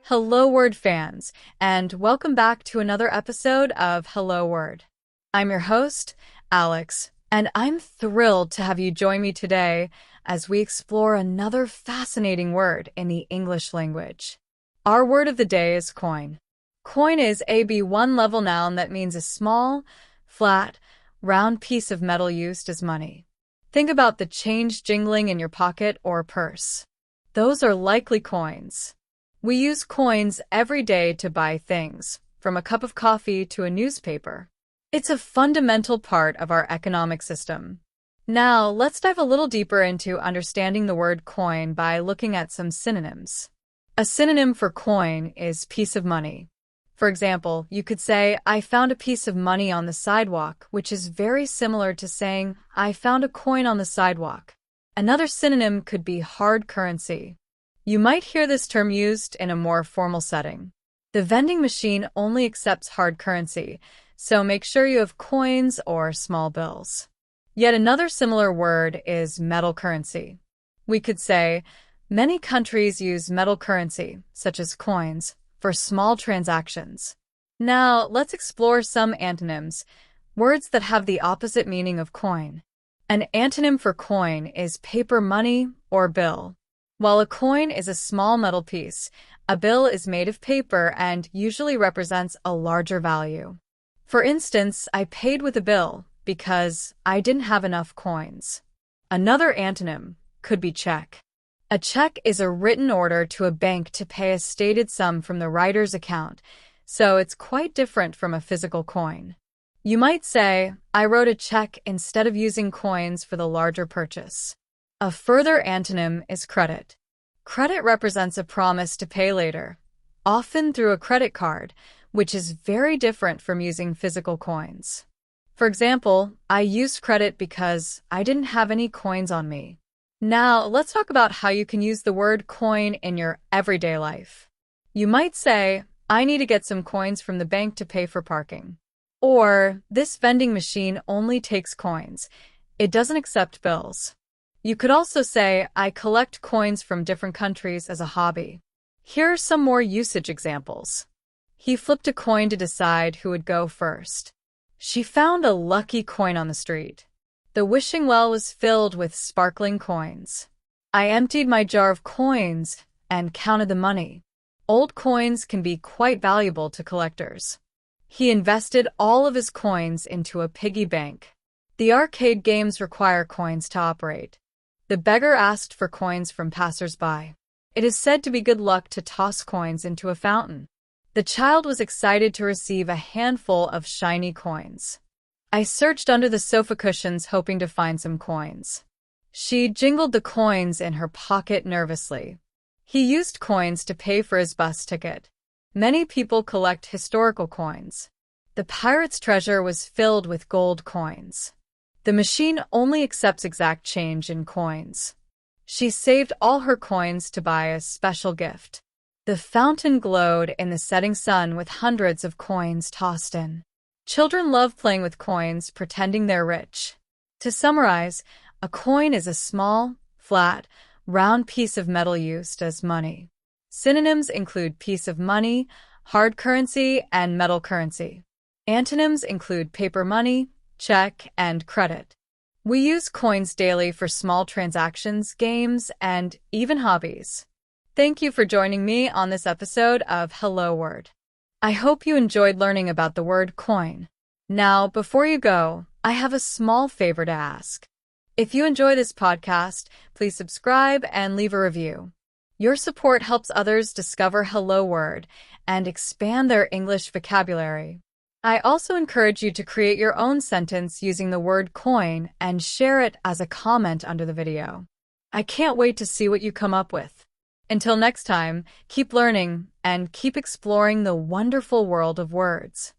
Hello Word fans, and welcome back to another episode of Hello Word. I'm your host, Alex, and I'm thrilled to have you join me today as we explore another fascinating word in the English language. Our word of the day is coin. Coin is a B1 level noun that means a small, flat, round piece of metal used as money. Think about the change jingling in your pocket or purse. Those are likely coins. We use coins every day to buy things, from a cup of coffee to a newspaper. It's a fundamental part of our economic system. Now, let's dive a little deeper into understanding the word coin by looking at some synonyms. A synonym for coin is piece of money. For example, you could say, I found a piece of money on the sidewalk, which is very similar to saying, I found a coin on the sidewalk. Another synonym could be hard currency. You might hear this term used in a more formal setting. The vending machine only accepts hard currency, so make sure you have coins or small bills. Yet another similar word is metal currency. We could say, many countries use metal currency, such as coins, for small transactions. Now, let's explore some antonyms, words that have the opposite meaning of coin. An antonym for coin is paper money or bill. While a coin is a small metal piece, a bill is made of paper and usually represents a larger value. For instance, I paid with a bill because I didn't have enough coins. Another antonym could be check. A check is a written order to a bank to pay a stated sum from the writer's account, so it's quite different from a physical coin. You might say, I wrote a check instead of using coins for the larger purchase. A further antonym is credit. Credit represents a promise to pay later, often through a credit card, which is very different from using physical coins. For example, I used credit because I didn't have any coins on me. Now, let's talk about how you can use the word coin in your everyday life. You might say, I need to get some coins from the bank to pay for parking. Or, this vending machine only takes coins. It doesn't accept bills. You could also say, I collect coins from different countries as a hobby. Here are some more usage examples. He flipped a coin to decide who would go first. She found a lucky coin on the street. The wishing well was filled with sparkling coins. I emptied my jar of coins and counted the money. Old coins can be quite valuable to collectors. He invested all of his coins into a piggy bank. The arcade games require coins to operate. The beggar asked for coins from passers-by. It is said to be good luck to toss coins into a fountain. The child was excited to receive a handful of shiny coins. I searched under the sofa cushions hoping to find some coins. She jingled the coins in her pocket nervously. He used coins to pay for his bus ticket. Many people collect historical coins. The pirate's treasure was filled with gold coins. The machine only accepts exact change in coins. She saved all her coins to buy a special gift. The fountain glowed in the setting sun with hundreds of coins tossed in. Children love playing with coins, pretending they're rich. To summarize, a coin is a small, flat, round piece of metal used as money. Synonyms include piece of money, hard currency, and metal currency. Antonyms include paper money, check, and credit. We use coins daily for small transactions, games, and even hobbies. Thank you for joining me on this episode of Hello Word. I hope you enjoyed learning about the word coin. Now, before you go, I have a small favor to ask. If you enjoy this podcast, please subscribe and leave a review. Your support helps others discover Hello Word and expand their English vocabulary. I also encourage you to create your own sentence using the word coin and share it as a comment under the video. I can't wait to see what you come up with. Until next time, keep learning and keep exploring the wonderful world of words.